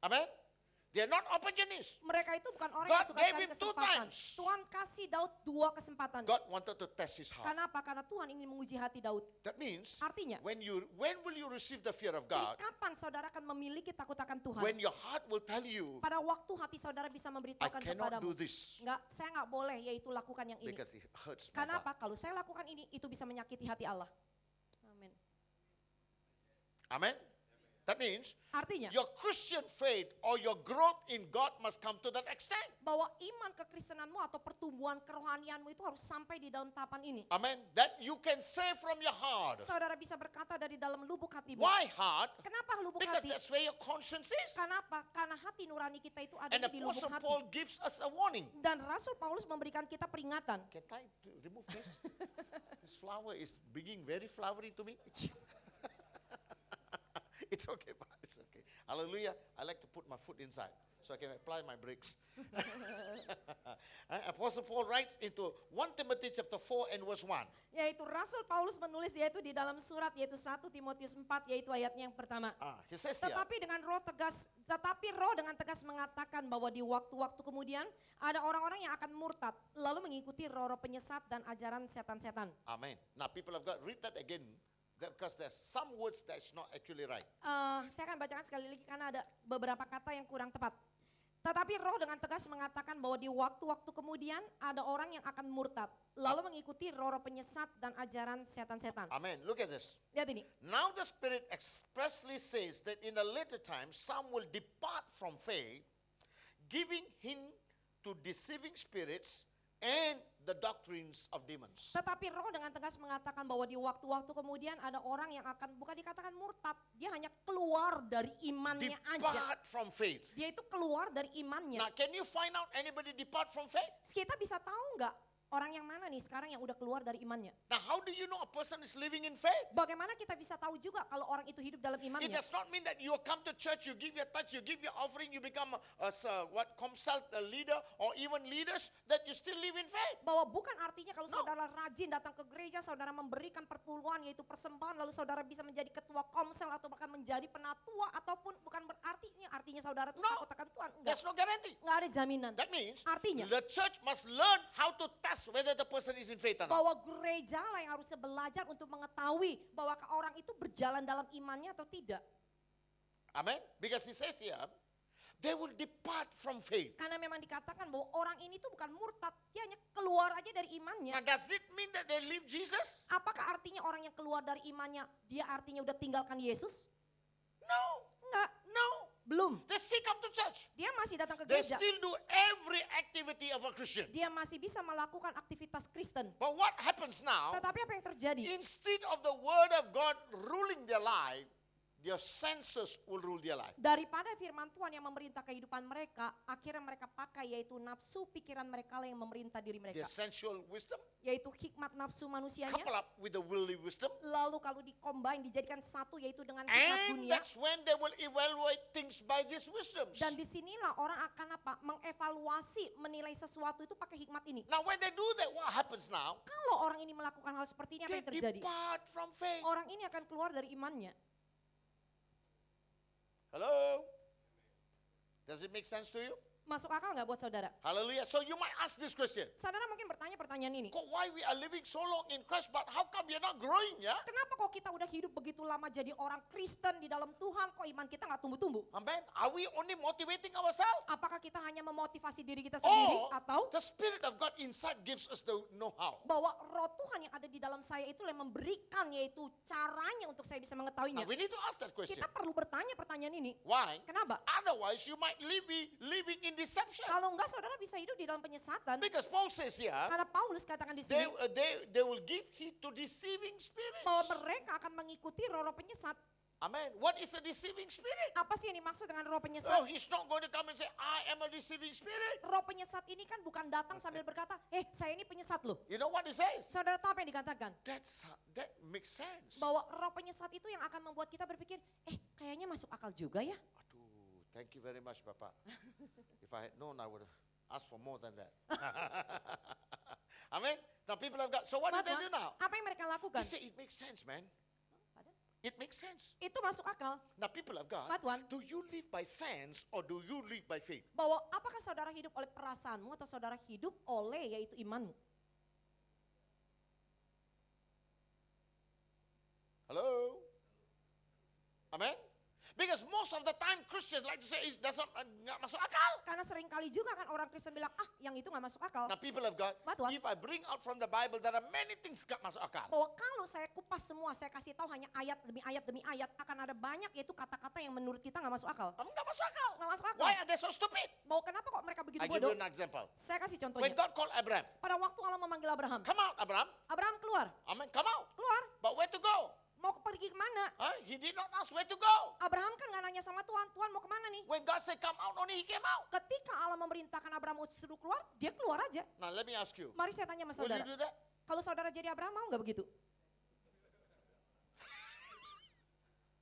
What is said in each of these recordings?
Amen. They are not opportunists. Mereka itu bukan orang God yang suka gave cari him 2 kesempatan. times. Tuhan kasih Daud 2 kesempatan. God wanted to test his heart. Kenapa? Karena Tuhan ingin menguji hati Daud. That means Artinya, when will you receive the fear of jadi God? kapan saudara akan memiliki takut akan Tuhan? When your heart will tell you, Pada waktu hati saudara bisa I memberitahukan cannot do kepadamu, this saya nggak boleh yaitu lakukan yang ini. because it hurts my Kenapa? God. Kalau saya lakukan ini, itu bisa menyakiti hati Allah. Amin. Amen. That means Artinya, your Christian faith or your growth in God must come to that extent. bahwa iman kekristenanmu atau pertumbuhan kerohanianmu itu harus sampai di dalam tahapan ini. Amen. That you can say from your heart. Saudara bisa berkata dari dalam lubuk hatimu. Why heart? Kenapa lubuk Because hati? that's where your conscience is. Kenapa? Karena hati nurani kita itu ada And di lubuk Apostle hati. Paul gives us a warning. Dan Rasul Paulus memberikan kita peringatan. Can I remove this? This flower is being very flowery to me. It's okay, Pak. It's okay. Hallelujah. I like to put my foot inside so I can apply my brakes. Apostle Paul writes into 1 Timothy chapter 4 and verse 1. Yaitu Rasul Paulus menulis yaitu di dalam surat yaitu 1 Timotius 4 yaitu ayatnya yang pertama. He says here, Tetapi roh dengan tegas mengatakan bahwa di waktu-waktu kemudian ada orang-orang yang akan murtad lalu mengikuti roh-roh penyesat dan ajaran setan-setan. Amen. Now people have got, read that again. Because there's some words that's not actually right. Saya akan bacakan sekali lagi karena ada beberapa kata yang kurang tepat. Tetapi roh dengan tegas mengatakan bahwa di waktu-waktu kemudian ada orang yang akan murtad lalu mengikuti roh-roh penyesat dan ajaran setan-setan. Amen. Look at this. Lihat ini. Now the Spirit expressly says that in the later times some will depart from faith, giving in to deceiving spirits and the doctrines of demons. Tetapi roh dengan tegas mengatakan bahwa di waktu-waktu kemudian ada orang yang akan bukan dikatakan murtad, dia hanya keluar dari imannya aja. Depart from faith. Dia itu keluar dari imannya. Now can you find out anybody depart from faith? Kita bisa tahu nggak orang yang mana nih sekarang yang udah keluar dari imannya? Now how do you know a person is living in faith? Bagaimana kita bisa tahu juga kalau orang itu hidup dalam It imannya? does not mean that you come to church, you give your touch, you give your offering, you become consult a leader or even leaders, that you still live in faith. Bahwa bukan artinya kalau No. saudara rajin datang ke gereja, saudara memberikan perpuluhan yaitu persembahan, lalu saudara bisa menjadi ketua komsel atau bahkan menjadi penatua, ataupun bukan artinya saudara itu No. takut akan Tuhan. Enggak, There's no guarantee. enggak ada jaminan. That means Artinya the church must learn how to test whether the person is in faith or not. bahwa gereja lah yang harusnya belajar untuk mengetahui bahwa orang itu berjalan dalam imannya atau tidak. Amen. Because he says here, they will depart from faith. Karena memang dikatakan bahwa orang ini tuh bukan murtad, dia hanya keluar aja dari imannya. Now does it mean that they leave Jesus? Apakah artinya orang yang keluar dari imannya, dia artinya udah tinggalkan Yesus? No. Enggak, No. belum. They still come to church. Dia masih datang ke They gereja. still do every activity of a Christian. Dia masih bisa melakukan aktivitas Kristen. But what happens now? Tetapi apa yang terjadi? Instead of the word of God ruling their life, their senses will rule their life. Daripada firman Tuhan yang memerintah kehidupan mereka, akhirnya mereka pakai yaitu nafsu pikiran mereka lah yang memerintah diri mereka. Their sensual wisdom Yaitu hikmat nafsu manusianya. couple up with the worldly wisdom. Lalu kalau dicombine, dijadikan satu yaitu dengan hikmat And dunia. that's when they will evaluate things by these wisdoms. Dan disinilah orang akan apa? Mengevaluasi, menilai sesuatu itu pakai hikmat ini. Now when they do that, what happens now? Kalau orang ini melakukan hal seperti ini, apa They yang terjadi? depart from faith. Orang ini akan keluar dari imannya. Hello? Does it make sense to you? Masuk akal nggak buat saudara? Hallelujah. So you might ask this question. Saudara mungkin bertanya pertanyaan ini. Why we are living so long in Christ, but how come we are not growing, yeah? Kenapa kok kita udah hidup begitu lama jadi orang Kristen di dalam Tuhan, kok iman kita nggak tumbuh-tumbuh? Amen. Are we only motivating ourselves? Apakah kita hanya memotivasi diri kita sendiri, Or atau the Spirit of God inside gives us the know-how? bahwa roh Tuhan yang ada di dalam saya itu yang memberikan yaitu caranya untuk saya bisa Now mengetahuinya? we need to ask that question. Kita perlu bertanya pertanyaan ini. Why? Kenapa? Otherwise you might be living in deception. Kalau enggak saudara bisa hidup di dalam penyesatan. Because Paul says here, Karena Paulus katakan di they, sini they will give heed to deceiving bahwa spirits. mereka akan mengikuti roh-roh penyesat. Amen. What is a deceiving spirit? Apa sih yang dimaksud dengan roh Oh, penyesat? he's not going to come and say, I am a deceiving spirit. Roh penyesat ini kan bukan datang sambil berkata, saya ini penyesat loh. You know what he says? Saudara tahu apa yang dikatakan? That makes sense. Bahwa roh penyesat itu yang akan membuat kita berpikir, kayaknya masuk akal juga ya. Aduh, thank you very much, Papa. If I had known, I would ask for more than that. Amen. Now people have got, so what do they do now? Apa yang mereka lakukan? They say it makes sense, man. Pardon? It makes sense. Itu masuk akal. Now, people of God, Tuhan. do you live by sense or do you live by faith? Bahwa apakah saudara hidup oleh perasaanmu atau saudara hidup oleh yaitu imanmu? Hello? Amen? Because most of the time Christians like to say it doesn't nggak masuk akal. Karena sering kali juga kan orang Kristen bilang, yang itu nggak masuk akal. Now, people of God, Tuhan. if I bring out from the Bible, there are many things nggak masuk akal. Bahwa kalau saya kupas semua, saya kasih tahu hanya ayat demi ayat, akan ada banyak yaitu kata-kata yang menurut kita nggak masuk akal. Nggak masuk akal. Nggak masuk akal. Why are they so stupid? Bahwa kenapa kok mereka begitu I give bodoh? you an example. Saya kasih When contohnya. God called Abraham, Pada waktu Allah memanggil Abraham, come out, Abraham. Abraham keluar, Amen, come out. keluar, But where to go? mau pergi kemana? He did not ask where to go. Abraham kan nggak nanya sama Tuhan, Tuhan mau kemana nih? When God said come out, only he came out. Ketika Allah memerintahkan Abraham untuk suruh keluar, dia keluar aja. Now let me ask you, Mari saya tanya sama will you saudara, do that? kalau saudara jadi Abraham mau nggak begitu?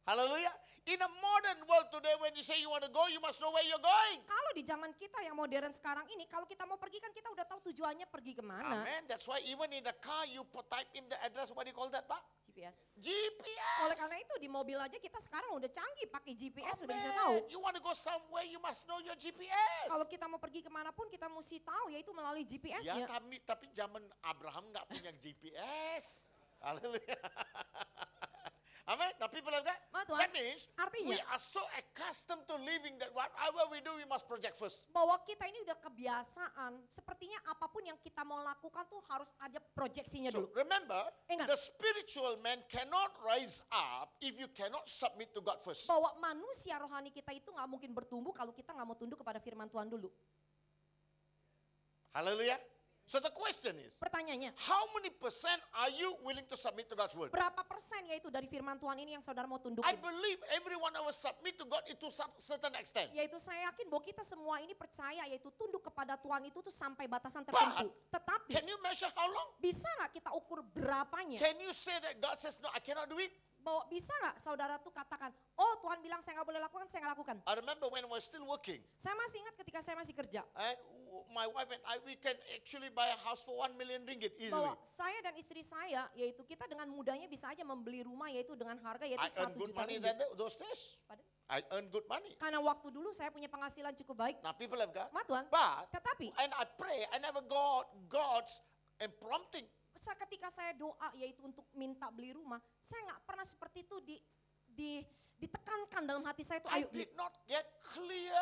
Hallelujah. In a modern world today, when you say you want to go, you must know where you're going. Kalau di zaman kita yang modern sekarang ini, kalau kita mau pergi kan kita udah tahu tujuannya pergi kemana. Amen. That's why even in the car, you type in the address. What do you call that, Pak? GPS. GPS. Oleh karena itu di mobil aja kita sekarang udah canggih pakai GPS, udah bisa Amen. tahu. You want to go somewhere, you must know your GPS. Kalau kita mau pergi kemanapun kita mesti tahu yaitu melalui Ya, GPS-nya. tapi zaman Abraham nggak punya GPS. Haleluya. Amen. Now people like that. Tuhan. That means Artinya- we are so accustomed to living that whatever we do, we must project first. Bahwa kita ini udah kebiasaan, sepertinya apapun yang kita mau lakukan tuh harus ada proyeksinya So dulu. remember, Ingat. the spiritual man cannot rise up if you cannot submit to God first. Bahwa manusia rohani kita itu nggak mungkin bertumbuh kalau kita nggak mau tunduk kepada firman Tuhan dulu. Hallelujah. So the question is, Pertanyaannya, how many percent are you willing to submit to God's word? berapa persen yaitu dari firman Tuhan ini yang saudara mau I tundukin? believe every one of us submit to God to some certain extent. Yaitu saya yakin bahwa kita semua ini percaya yaitu tunduk kepada Tuhan itu tuh sampai batasan tertentu. Tetapi Can you measure how long? bisa nggak kita ukur berapanya? Can you say that God says, no, I cannot do it? Bahwa bisa nggak saudara tuh katakan, oh Tuhan bilang saya nggak boleh lakukan, saya nggak lakukan. I remember when I was still working, Saya masih ingat ketika saya masih kerja. and my wife and I, we can actually buy a house for 1 million ringgit easily. Bahwa saya dan istri saya, yaitu kita dengan mudahnya bisa aja membeli rumah yaitu dengan harga yaitu I earn 1 good juta money ringgit. those days. Pardon? I earn good money. Karena waktu dulu saya punya penghasilan cukup baik. Now people have got, Ma Tuhan, but, tetapi and I pray, I never got God's prompting. ketika saya doa yaitu untuk minta beli rumah, saya nggak pernah seperti itu ditekankan dalam hati saya itu, I ayo did not get clear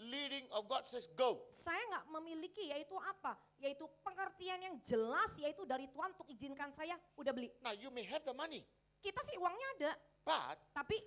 leading of God says go. saya nggak memiliki yaitu apa? Yaitu pengertian yang jelas yaitu dari Tuhan untuk izinkan saya udah beli. Now you may have the money, Kita sih uangnya ada, but tapi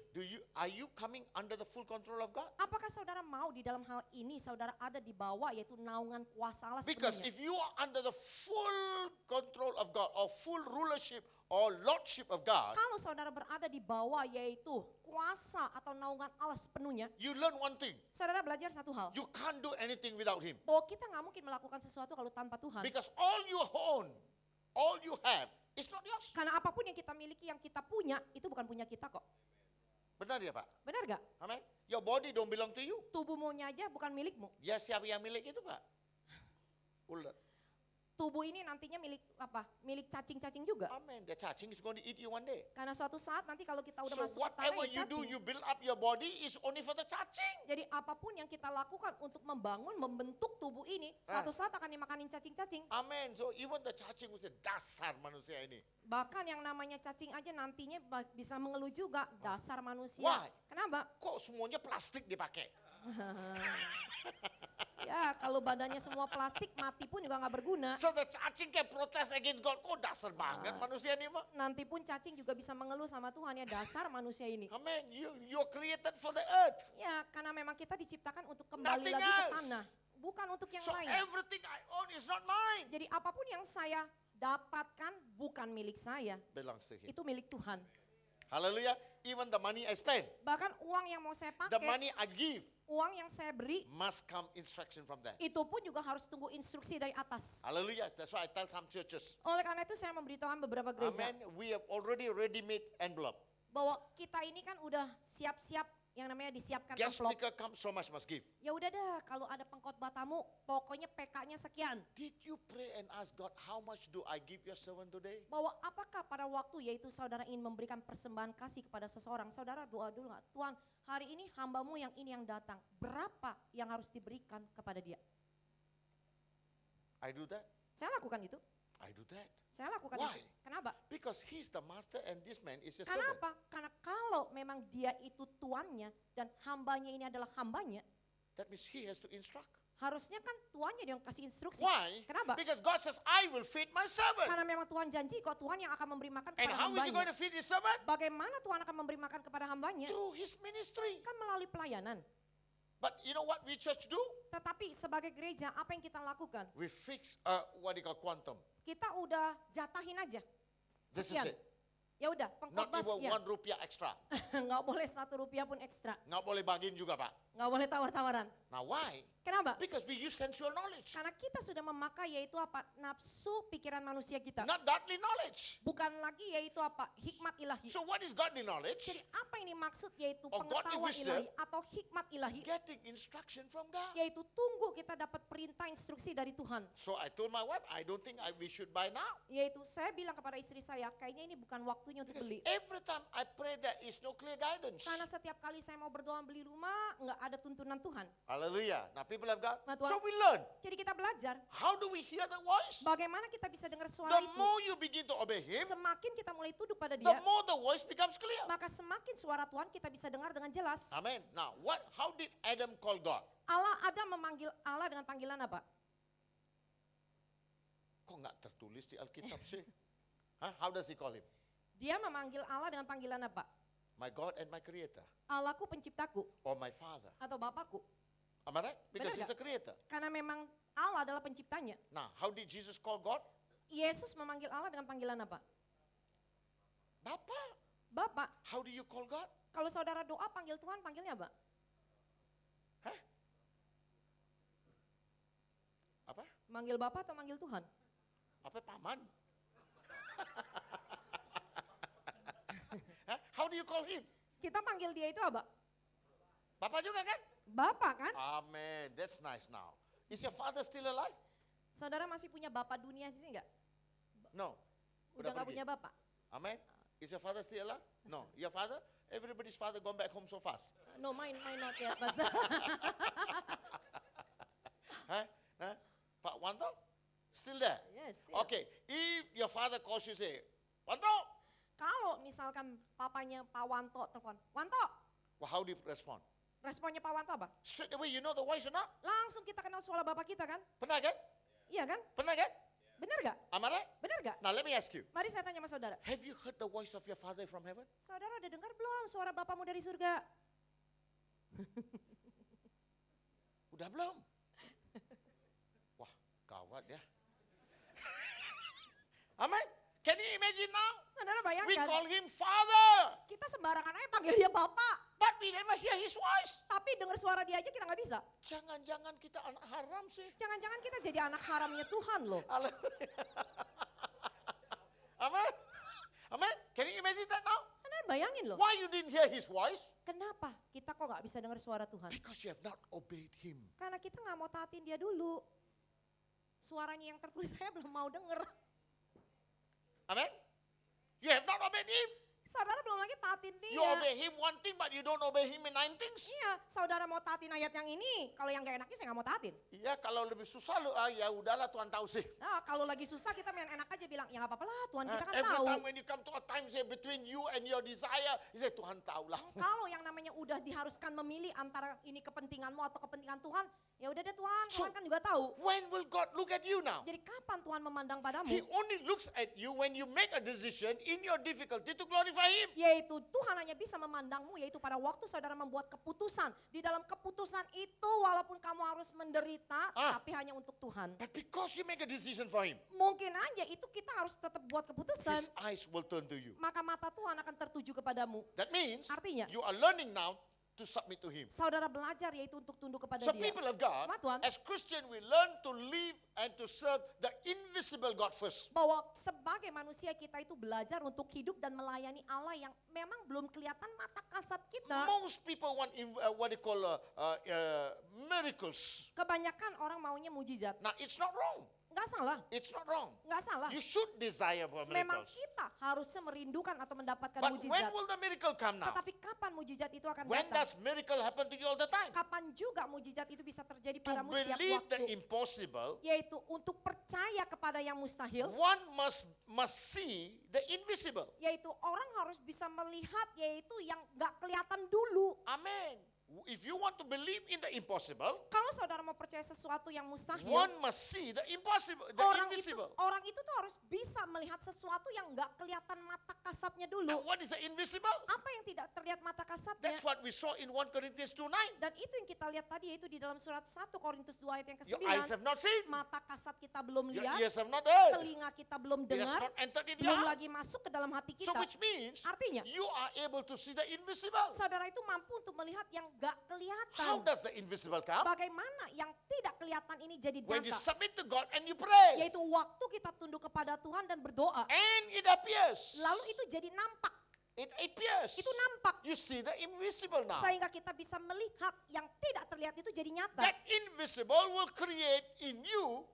are you coming under the full control of God? apakah saudara mau di dalam hal ini saudara ada di bawah yaitu naungan kuasa Allah Because sepenuhnya? if you are under the full control of God or full rulership or lordship of God, Kalau saudara berada di bawah yaitu kuasa atau naungan Allah sepenuhnya, you learn one thing. saudara belajar satu hal. You can't do anything without Him. Bahwa kita nggak mungkin melakukan sesuatu kalau tanpa Tuhan. Because all you own, all you have, is not yours. Karena apapun yang kita miliki, yang kita punya, itu bukan punya kita kok. Benar ya Pak? Benar gak? Amen. Your body don't belong to you. Tubuhmu aja bukan milikmu. Ya siapa yang milik itu Pak? Ular. Tubuh ini nantinya milik apa? Milik cacing-cacing juga. Amen. The cacing is going to eat you one day. Karena suatu saat nanti kalau kita udah So masuk ke tanah whatever ya you do, cacing. you build up your body is only for the cacing. Jadi apapun yang kita lakukan untuk membangun, membentuk tubuh ini, suatu saat akan dimakanin cacing-cacing. Amen. So even the cacing will say, dasar manusia ini. Bahkan yang namanya cacing aja nantinya bisa mengeluh juga, dasar manusia. Why? Kenapa? Kok semuanya plastik dipakai? Ya kalau badannya semua plastik, mati pun juga nggak berguna. So the cacing can protest against God. Kok dasar banget manusia ini mah? Nanti pun cacing juga bisa mengeluh sama Tuhan ya, dasar manusia ini. Amen. You're created for the earth. Ya karena memang kita diciptakan untuk kembali Nothing lagi ke else. tanah. Bukan untuk yang So lain. everything I own is not mine. Jadi apapun yang saya dapatkan bukan milik saya. Belongs to Him. Itu milik Tuhan. Hallelujah. Even the money I spend, Bahkan uang yang mau saya the pakai, money I give uang yang saya beri, must come instruction from there. itu pun juga harus tunggu instruksi dari atas. Hallelujah. That's why I tell some churches. Oleh karena itu saya memberitahukan beberapa gereja Amen. We have already ready-made envelope. bahwa kita ini kan udah siap-siap yang namanya disiapkan Guest amplop. speaker comes, so much must give. Ya udah dah, kalau ada pengkhotbah tamu, pokoknya PK-nya sekian. Did you pray and ask God, how much do I give your servant today? Bahwa apakah pada waktu yaitu saudara ingin memberikan persembahan kasih kepada seseorang, saudara doa dulu nggak? Tuhan, hari ini hambamu yang ini yang datang, berapa yang harus diberikan kepada dia? I do that. Saya lakukan itu, I do that. saya lakukan Why? itu. Kenapa? Because he's the master and this man is your servant. Kenapa? Karena kalau memang dia itu tuannya dan hambanya ini adalah hambanya, That means he has to instruct. harusnya kan tuannya yang kasih instruksi. Why? Kenapa? Because God says, I will feed my servant. Karena memang Tuhan janji kok Tuhan yang akan memberi makan And kepada how is he going hambanya. to feed his servant? Bagaimana Tuhan akan memberi makan kepada hambanya? Through his ministry. Kan melalui pelayanan. But you know what we church do? Tetapi sebagai gereja apa yang kita lakukan? We fix what they call quantum. Kita udah jatahin aja. This is Sekian. it. Ya udah, Not pengkhotbah even sekian. Rp1 extra. Nggak boleh Rp1 pun ekstra. Nggak boleh bagiin juga, Pak. Nggak boleh tawar-tawaran. Now why? Kenapa? Because we use sensual knowledge. Karena kita sudah memakai yaitu apa? Nafsu pikiran manusia kita. Not godly knowledge. Bukan lagi yaitu apa? Hikmat ilahi. So what is godly knowledge? Jadi apa ini maksud yaitu Or godly pengetahuan wisdom. ilahi atau hikmat ilahi? Getting instruction from God. Yaitu tunggu kita dapat perintah instruksi dari Tuhan. So I told my wife, I don't think we should buy now. Yaitu saya bilang kepada istri saya, kayaknya ini bukan waktunya untuk Because beli. every time I pray there is no clear guidance. Karena setiap kali saya mau berdoa beli rumah, nggak ada tuntunan Tuhan. Hallelujah. Now people have God. Nah, Tuhan. So we learn. Jadi kita belajar How do we hear the voice? bagaimana kita bisa dengar suara The itu. more you begin to obey him, Semakin kita mulai tunduk pada the dia, more the voice becomes clear. maka semakin suara Tuhan kita bisa dengar dengan jelas. Amen. Now, how did Adam call God? Adam memanggil Allah dengan panggilan apa? Kok nggak tertulis di Alkitab sih? Huh? How does he call him? Dia memanggil Allah dengan panggilan apa? My God and my creator. Allahku penciptaku Or my father. atau Bapakku. Am I right? Because Benar he's the creator. Karena memang Allah adalah penciptanya. Now, how did Jesus call God? Yesus memanggil Allah dengan panggilan apa? Bapa. Bapak. How do you call God? Kalau saudara doa panggil Tuhan, panggilnya apa? Hah? Apa? Manggil Bapak atau manggil Tuhan? Apa paman? Huh? How do you call him? Kita panggil dia itu apa? Bapak juga kan? Bapak kan? Amen. That's nice now. Is your father still alive? Saudara masih punya Bapak dunia sih enggak? No. Udah nggak pergi. punya Bapak? Amen. Is your father still alive? No. Your father? Everybody's father gone back home so fast. No, mine not yet, Pastor. Huh? Huh? Pak Wanto? Still there? Yes, still. Okay. If your father calls you, say, Wanto. Kalau misalkan papanya Pak Wanto telepon, Wanto, Well, how do you respond? responnya Pak Wanto apa? Straight away, you know the voice or not? Langsung kita kenal suara Bapak kita kan? Pernah kan? Iya kan? Pernah kan? Benar gak? Am I right? Benar gak? Now let me ask you. Mari saya tanya sama saudara. Have you heard the voice of your father from heaven? Saudara udah dengar belum suara Bapakmu dari surga? Udah belum? Wah, gawat ya. Amen. Can you imagine now? Saudara We bayangkan, call him father, kita sembarangan aja panggil dia Bapak. but we never hear his voice. Tapi dengar suara dia aja kita nggak bisa. Jangan-jangan kita anak haram sih. Jangan-jangan kita jadi anak haramnya Tuhan loh. Hallelujah. Amen. Amen. Can you imagine that now? Saudara bayangin loh. Why you didn't hear his voice? Kenapa kita kok nggak bisa dengar suara Tuhan? Because you have not obeyed him. Karena kita nggak mau taatin dia dulu. Suaranya yang tertulis saya belum mau denger. Amen. You have not obeyed him. Saudara belum lagi taatin dia. You obey him one thing, but you don't obey him in 9 things. Iya, saudara mau taatin ayat yang ini. Kalau yang gak enaknya saya gak mau taatin. Iya, kalau lebih susah lu, ya udahlah Tuhan tahu sih. Nah, kalau lagi susah kita main enak aja bilang, ya gak apa-apa lah, Tuhan kita kan Every tahu. time when you come to a time say between you and your desire, you say Tuhan tahu lah. Kalau yang namanya udah diharuskan memilih antara ini kepentinganmu atau kepentingan Tuhan, ya udah deh Tuhan, So- Tuhan kan juga tahu. When will God look at you now? Jadi kapan Tuhan memandang padamu? He only looks at you when you make a decision in your difficulty to glorify him. Yaitu Tuhan hanya bisa memandangmu yaitu pada waktu saudara membuat keputusan. Di dalam keputusan itu walaupun kamu harus menderita, tapi hanya untuk Tuhan. But because you make a decision for him, Mungkin aja itu kita harus tetap buat keputusan. his eyes will turn to you. Maka mata Tuhan akan tertuju kepadamu. That means Artinya? you are learning now to submit to Him. Saudara belajar yaitu untuk tunduk kepada So Dia. people of God, Jemaat Tuhan, as Christian, we learn to live and to serve the invisible God first. bahwa sebagai manusia kita itu belajar untuk hidup dan melayani Allah yang memang belum kelihatan mata kasat kita. Most people want what they call miracles. Kebanyakan orang maunya mujizat. Now, it's not wrong. Nggak salah, It's not wrong. nggak salah. You should desire for Memang miracles. kita harusnya merindukan atau mendapatkan But when mujizat. will the miracle come now? Tetapi kapan mujizat itu akan When datang? does miracle happen to you all the time? Kapan juga mujizat itu bisa terjadi To padamu setiap believe the waktu? impossible, Yaitu untuk percaya kepada yang mustahil. one must see the invisible. Yaitu orang harus bisa melihat yaitu yang nggak kelihatan dulu. Amen. If you want to believe in the impossible, Kalau saudara mau percaya sesuatu yang mustahil, one must see the impossible, the invisible. orang itu tuh harus bisa melihat sesuatu yang nggak kelihatan mata kasatnya Now, dulu. what is the invisible? Apa yang tidak terlihat mata kasatnya? That's what we saw in 1 Corinthians 2:9. Dan itu yang kita lihat tadi yaitu di dalam surat 1 Korintus 2 ayat yang Your ke-9. eyes have not seen, Mata kasat kita belum your lihat, ears have not heard, telinga kita belum it has dengar, not entered in your belum heart. lagi masuk ke dalam hati So kita. which means Artinya, you are able to see the invisible. saudara itu mampu untuk melihat yang gak How kelihatan. does the invisible come? Bagaimana yang tidak kelihatan ini jadi When you nyata? submit to God and you pray, Yaitu waktu kita tunduk kepada Tuhan dan berdoa. and it appears. Lalu itu jadi nampak. It appears. Itu nampak. You see the invisible now. Sehingga kita bisa melihat yang tidak terlihat itu jadi nyata. That invisible will create in you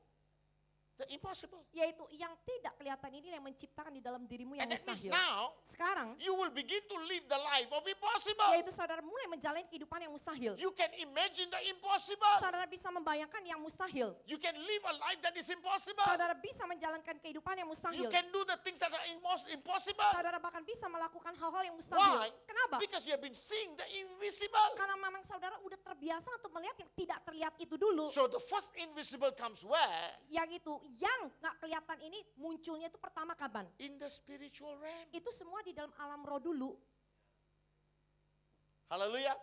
the impossible. Yaitu yang tidak kelihatan ini yang menciptakan di dalam dirimu yang And that means mustahil. now Sekarang, you will begin to live the life of impossible. yaitu saudara mulai menjalani kehidupan yang mustahil. You can imagine the impossible. Saudara bisa membayangkan yang mustahil. You can live a life that is impossible. Saudara bisa menjalankan kehidupan yang You mustahil. can do the things that are impossible. Saudara bahkan bisa melakukan hal-hal yang mustahil. Why? Kenapa? Because you have been seeing the invisible. Karena memang saudara udah terbiasa untuk melihat yang tidak terlihat itu dulu. So the first invisible comes where? Yang itu, yang gak kelihatan ini munculnya itu pertama kapan? In the spiritual realm. Itu semua di dalam alam roh dulu. Hallelujah.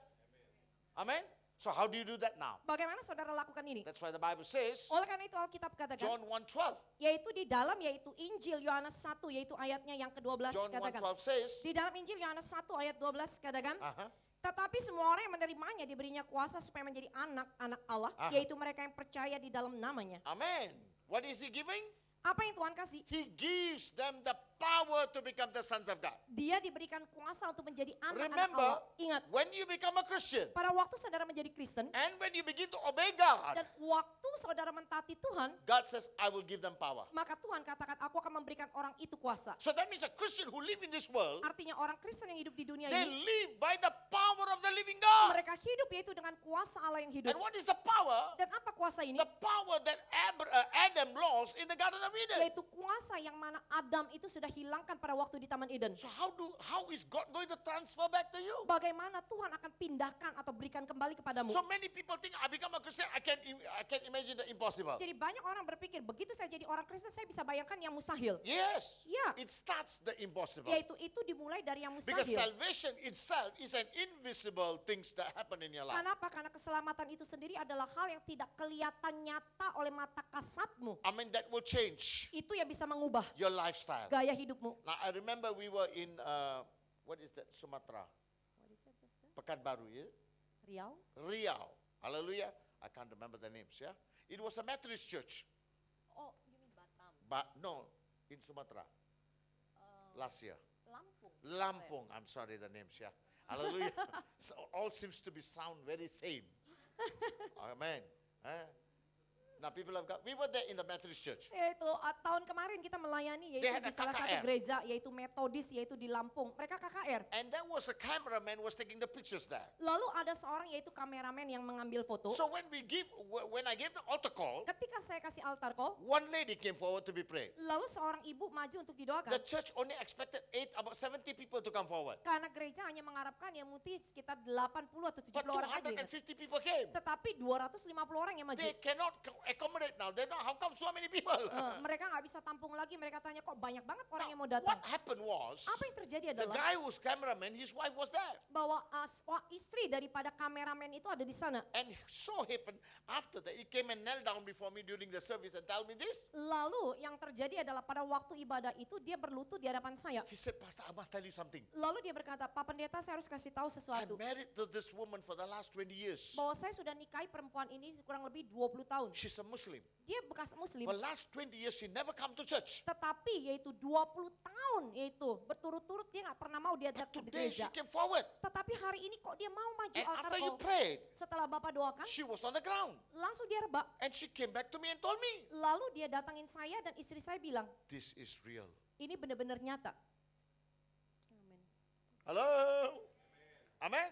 Amen. So how do you do that now? Bagaimana saudara lakukan ini? That's why the Bible says, Oleh karena itu Alkitab katakan, John 1:12. yaitu di dalam yaitu Injil Yohanes 1 yaitu ayatnya yang ke-12 John katakan. 1:12 says, Di dalam Injil Yohanes 1 ayat 12 katakan, uh-huh, tetapi semua orang yang menerimanya diberinya kuasa supaya menjadi anak-anak Allah, yaitu mereka yang percaya di dalam namanya. Amen. What is he giving? Apa yang Tuhan kasih? He gives them the power to become the sons of God. Dia diberikan kuasa untuk menjadi anak-anak Remember, Allah. Ingat, when you become a Christian pada waktu saudara menjadi Kristen and when you begin to obey God, dan waktu saudara mentaati Tuhan, God says, I will give them power. maka Tuhan katakan, aku akan memberikan orang itu kuasa. So that means a Christian who live in this world, Artinya orang Kristen yang hidup di dunia they ini, live by the power of the living God. mereka hidup yaitu dengan kuasa Allah yang hidup. And what is the power? Dan apa kuasa ini? The power that Adam lost in the Garden of Eden. Yaitu kuasa yang mana Adam itu sudah hilangkan pada waktu di Taman Eden. So how is God going to transfer back to you? Bagaimana Tuhan akan pindahkan atau berikan kembali kepadamu? So many people think I become a Christian, I can imagine the impossible. Jadi banyak orang berpikir, begitu saya jadi orang Kristen, saya bisa bayangkan yang mustahil. Yes. Ya. It starts the impossible. Yaitu itu dimulai dari yang Because mustahil. salvation itself is an invisible things that happen in your life. Kenapa? Karena keselamatan itu sendiri adalah hal yang tidak kelihatan nyata oleh mata kasatmu. I mean that will change Itu yang bisa mengubah your lifestyle. gaya hidupmu. Now I remember we were in what is that, Sumatra, Pekanbaru, yeah? Riau? Riau. Hallelujah. I can't remember the names, yeah? It was a Methodist church. Oh, you mean Batam. But no, in Sumatra last year. Lampung. Lampung, I'm sorry the names, yeah. Hallelujah. So all seems to be sound very same. Amen. Now people have got, we were there in the Methodist church. Yaitu tahun kemarin kita melayani yaitu They had di a salah satu KKR. gereja yaitu Metodis yaitu di Lampung. Mereka KKR. And there was a cameraman was taking the pictures there. Lalu ada seorang yaitu kameramen yang mengambil foto. So when I gave the altar call, Ketika saya kasih altar call, one lady came forward to be prayed. lalu seorang ibu maju untuk didoakan. The church only expected about 70 people to come forward. Karena gereja hanya mengharapkan yang mungkin sekitar 80 atau 70 But orang 250 people came. Tetapi 250 orang yang maju. They cannot accommodate now. They know how come so many people. Mereka nggak bisa tampung lagi. Mereka tanya kok banyak banget orang yang mau Now, datang. what happened was, Apa yang terjadi the adalah guy who's cameraman, his wife was there. bahwa istri daripada kameramen itu ada di sana. And so happened after that, he came and knelt down before me during the service and tell me this. Lalu yang terjadi adalah pada waktu ibadah itu dia berlutut di hadapan saya. He said, Pastor, I must tell you something. Lalu dia berkata, Pak Pendeta saya harus kasih tahu I'm sesuatu. married to this woman for the last 20 years. Bahwa saya sudah nikahi perempuan ini kurang lebih 20 tahun. She's a Muslim. Dia bekas muslim. For the last 20 years, she never come to church. Tetapi yaitu 20 tahun yaitu berturut-turut dia nggak pernah mau dia But datang ke today she gereja. came forward. Tetapi hari ini kok dia mau maju And altar after you call. prayed, Setelah Bapak doakan, she was on the ground. langsung dia rebak. And she came back to me and told me, Lalu dia datangin saya dan istri saya bilang, this is real. ini benar-benar nyata. Amin. Hello? Amen.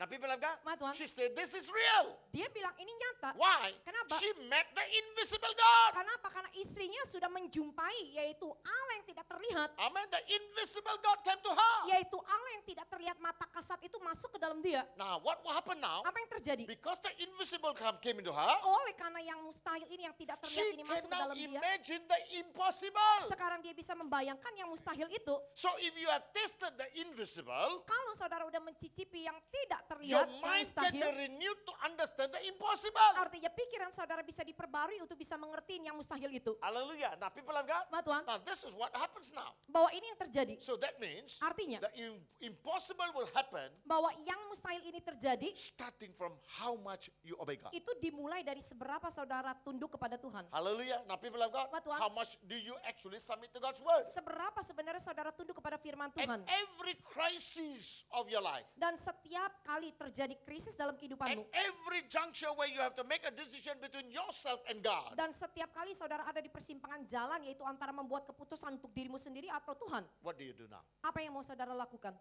Now people have got, Ma Tuhan. she said, this is real. Dia bilang ini nyata. Why? Kenapa? She met the invisible God. Kenapa? Karena istrinya sudah menjumpai yaitu Allah yang tidak terlihat. Amen. The invisible God came to her. Yaitu Allah yang tidak terlihat mata kasat itu masuk ke dalam dia. Now, what will happen now? Apa yang terjadi? Because the invisible came into her, Oleh karena yang mustahil ini yang tidak she terlihat ini can masuk ke now dalam dia. imagine the impossible. Sekarang dia bisa membayangkan yang mustahil itu. So if you have tasted the invisible, Kalau saudara udah mencicipi yang tidak your terlihat, yang mind can be mustahil, renewed to understand the impossible. artinya pikiran saudara bisa diperbarui untuk bisa mengerti yang mustahil itu. Hallelujah. Now people have got, Ma Tuhan, now this is what happens now. bahwa ini yang terjadi. So that means Artinya, the impossible will happen bahwa yang mustahil ini terjadi, starting from how much you obey God. itu dimulai dari seberapa saudara tunduk kepada Tuhan. Hallelujah. Now people have got, Ma Tuhan. how much do you actually submit to God's word? Seberapa sebenarnya saudara tunduk kepada firman And Tuhan. every crisis of your life, Dan setiap kali terjadi krisis dalam and kehidupanmu, every juncture where you have to make a decision between yourself and God, dan setiap kali saudara ada di persimpangan jalan yaitu antara membuat keputusan untuk dirimu sendiri atau Tuhan, what do you do now? apa yang mau saudara lakukan?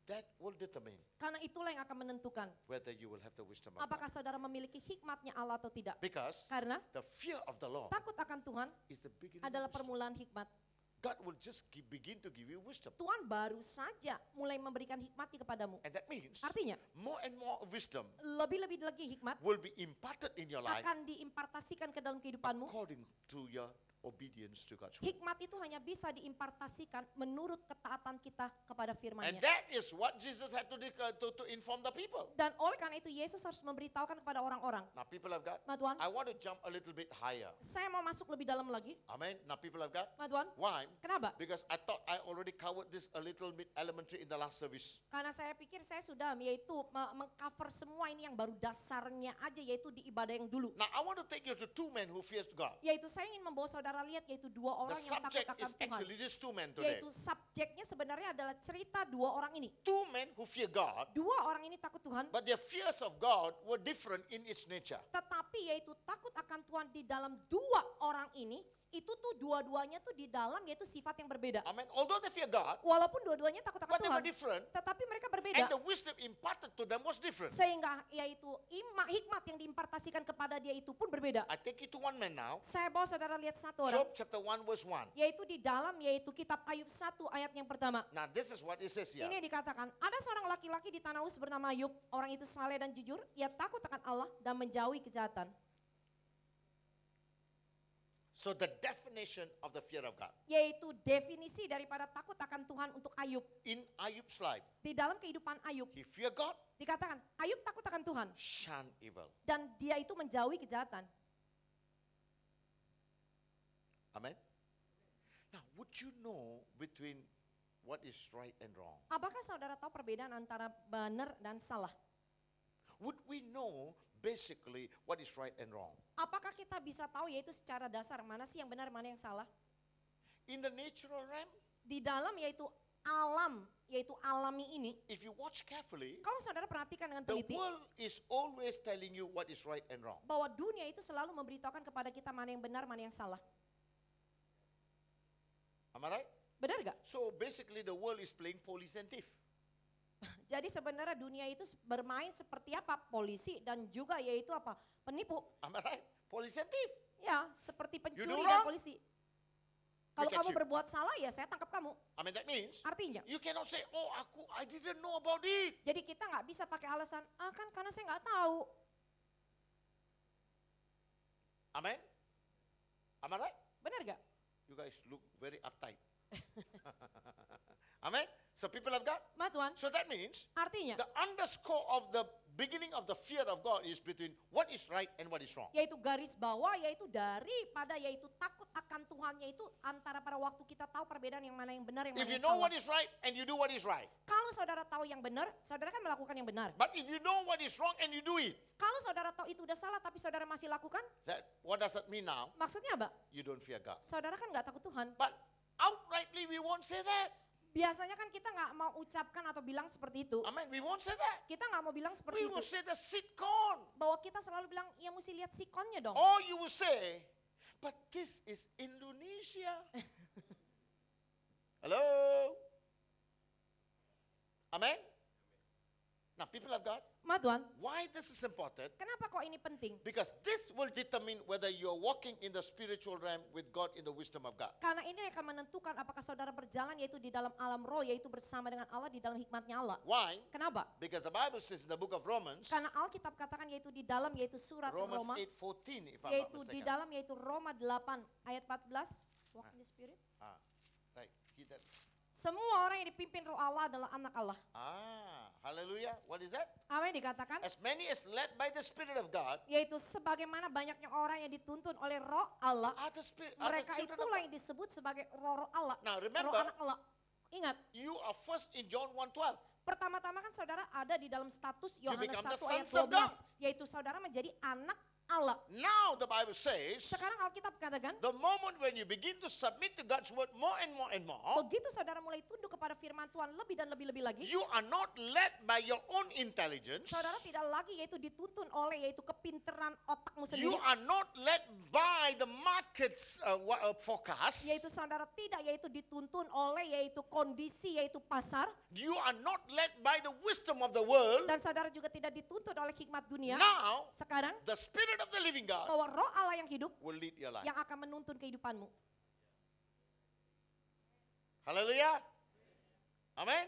That will determine Karena itulah yang akan menentukan whether you will have the wisdom of apakah God. saudara memiliki hikmatnya Allah atau tidak. Because Karena the fear of the Lord takut akan Tuhan is the beginning adalah of wisdom. permulaan hikmat. God will just begin to give you wisdom. Tuhan baru saja mulai memberikan hikmatnya kepadamu. And that means Artinya, more and more wisdom lebih-lebih lagi hikmat will be imparted in your life akan diimpartasikan ke dalam kehidupanmu. according to your obedience to God's word. Hikmat itu hanya bisa diimpartasikan menurut ketaatan kita kepada And firman-Nya. that is what Jesus had to inform the people. Dan oleh karena itu Yesus harus memberitahukan kepada orang-orang. Now people have got, Ma Tuhan, I want to jump a little bit higher. saya mau masuk lebih dalam lagi. Amen. Now people have got, Ma Tuhan, why? kenapa? Because I thought I already covered this a little bit elementary in the last service. Karena saya pikir saya sudah yaitu mengcover semua ini yang baru dasarnya aja yaitu di ibadah yang dulu. Now I want to take you to two men who fears God. Yaitu saya ingin membawa saudara lihat yaitu dua The orang yang takut subject akan is Tuhan. actually these two men today. Yaitu subjeknya sebenarnya adalah cerita dua orang ini. Two men who fear God, Dua orang ini takut Tuhan, but their fears of God were different in its nature. tetapi yaitu takut akan Tuhan di dalam dua orang ini, itu tuh dua-duanya tuh di dalam yaitu sifat yang berbeda. Amen. Although they fear God, Walaupun dua-duanya takut akan but they were Tuhan, different, tetapi mereka and berbeda. the wisdom imparted to them was different. Sehingga yaitu hikmat yang diimpartasikan kepada dia itu pun berbeda. I take you to one man now. Saya bawa saudara lihat satu orang. Job chapter 1 verse 1. Yaitu di dalam yaitu kitab Ayub 1 ayat yang pertama. Now this is what it says here. Ini dikatakan, ada seorang laki-laki di tanah Uz bernama Ayub. Orang itu saleh dan jujur, ia takut akan Allah dan menjauhi kejahatan. So the definition of the fear of God. Yaitu definisi daripada takut akan Tuhan untuk Ayub. In Ayub's life, Di dalam kehidupan Ayub, he feared God, dikatakan Ayub takut akan Tuhan. shun evil. Dan dia itu menjauhi kejahatan. Amen. Now, would you know between what is right and wrong? Apakah saudara tahu perbedaan antara benar dan salah? Would we know basically what is right and wrong? Apakah kita bisa tahu yaitu secara dasar mana sih yang benar, mana yang salah? In the natural realm, Di dalam yaitu alam, yaitu alami ini, if you watch carefully, kalau saudara perhatikan dengan the teliti, world is always telling you what is right and wrong. bahwa dunia itu selalu memberitahukan kepada kita mana yang benar, mana yang salah. Am I right? Benar gak? So basically the world is playing police and thief. Jadi sebenarnya dunia itu bermain seperti apa? Polisi dan juga yaitu apa? Penipu. Am I right? Police and thief. Ya, seperti pencuri do dan wrong? polisi. Kalau Look at kamu you. berbuat salah ya saya tangkap kamu. I mean, that means Artinya, you cannot say, oh, I didn't know about it. jadi kita nggak bisa pakai alasan, kan karena saya nggak tahu. Amen? Am I right? Benar gak? You guys look very uptight. Amen? So people of God. Ma Tuhan, So that means artinya the underscore of the beginning of the fear of God is between what is right and what is wrong. yaitu garis bawah, yaitu daripada yaitu takut akan Tuhan, yaitu antara pada waktu kita tahu perbedaan yang mana yang benar, yang If mana you yang know salah. what is right and you do what is right. Kalau saudara tahu yang benar, saudara kan melakukan yang benar. But if you know what is wrong and you do it, Kalau saudara tahu itu udah salah tapi saudara masih lakukan, what does that mean now? maksudnya apa? You don't fear God. Saudara kan nggak takut Tuhan. But outrightly we won't say that. Biasanya kan kita nggak mau ucapkan atau bilang seperti itu. Amen. We won't say that. Kita nggak mau bilang We seperti itu. will say the sitcom. Bahwa kita selalu bilang, ya mesti lihat sikonnya dong. Or you will say, but this is Indonesia. Hello? Amen? Now, people of God, Ma Tuhan, why this is important? kenapa kok ini penting? Because this will determine whether you're walking in the spiritual realm with God in the wisdom of God. Karena ini akan menentukan apakah saudara berjalan yaitu di dalam alam roh, yaitu bersama dengan Allah di dalam hikmatnya Allah. Why? Kenapa? Because the Bible says in the book of Romans, Karena Alkitab katakan yaitu di dalam yaitu surat Romans Roma, 8:14, if I'm not yaitu di mistaken. dalam yaitu Roma 8 ayat 14, walk in the spirit. Right, keep that. Semua orang yang dipimpin roh Allah adalah anak Allah. Hallelujah. What is that? Apa yang dikatakan? As many as led by the Spirit of God Yaitu sebagaimana banyaknya orang yang dituntun oleh roh Allah, are the mereka children of itulah God. yang disebut sebagai roh Allah, Now roh remember, anak Allah. Ingat, you are first in John 1:12. pertama-tama kan saudara ada di dalam status You Yohanes become 1 the ayat sons of 12, yaitu saudara menjadi anak Allah. Now the Bible says, Sekarang Alkitab katakan, the moment when you begin to submit to God's word more and more and more, begitu saudara mulai tunduk kepada firman Tuhan lebih dan lebih lagi, you are not led by your own intelligence. saudara tidak lagi yaitu dituntun oleh yaitu kepinteran otakmu You sendiri, are not led by the market's forecast. yaitu saudara tidak yaitu dituntun oleh yaitu kondisi yaitu pasar, You are not led by the wisdom of the world. dan saudara juga tidak dituntun oleh hikmat dunia. Now, Sekarang the Spirit of the living God bahwa roh Allah yang hidup will lead your life. yang akan menuntun kehidupanmu. Hallelujah. Amen.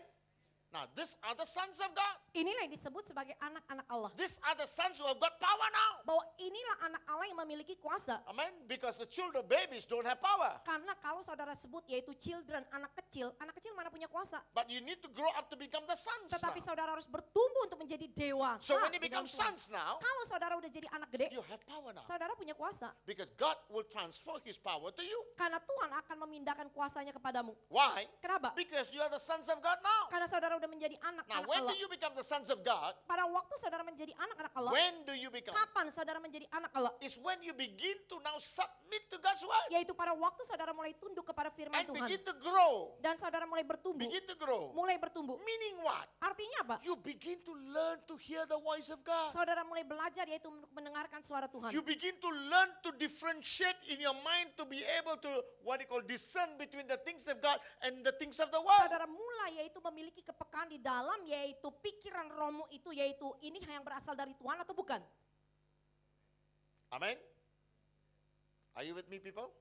Now, these are the sons of God. Inilah yang disebut sebagai anak-anak Allah. These are the sons who have got power now. Bahwa inilah anak Allah yang memiliki kuasa. Amen. Because the children, babies don't have power. Karena kalau saudara sebut yaitu children, anak kecil mana punya kuasa. But you need to grow up to become the sons Tetapi now. saudara harus bertumbuh untuk menjadi dewasa. So when you di dalam become Tuhan. sons now, Kalau saudara udah jadi anak gede, you have power now. saudara punya kuasa. Because God will transfer his power to you. Karena Tuhan akan memindahkan kuasanya kepadamu. Why? Kenapa? Because you are the sons of God now. Karena saudara udah menjadi Now, anak-anak when do Allah. you become the sons of God? Pada waktu saudara menjadi anak-anak Allah, When do you become? kapan saudara menjadi anak Allah? Is when you begin to now submit to God's word Yaitu pada waktu saudara mulai tunduk kepada firman and Tuhan. begin to grow. Dan saudara mulai bertumbuh. Begin to grow. Mulai bertumbuh. Meaning what? Artinya apa? You begin to learn to hear the voice of God. Saudara mulai belajar yaitu untuk mendengarkan suara Tuhan. You begin to learn to differentiate in your mind to be able to what you call discern between the things of God and the things of the world. Saudara mulai yaitu memiliki kepekaan di dalam yaitu pikiran rohmu itu yaitu ini yang berasal dari Tuhan atau bukan. Amen. Are you with me, people?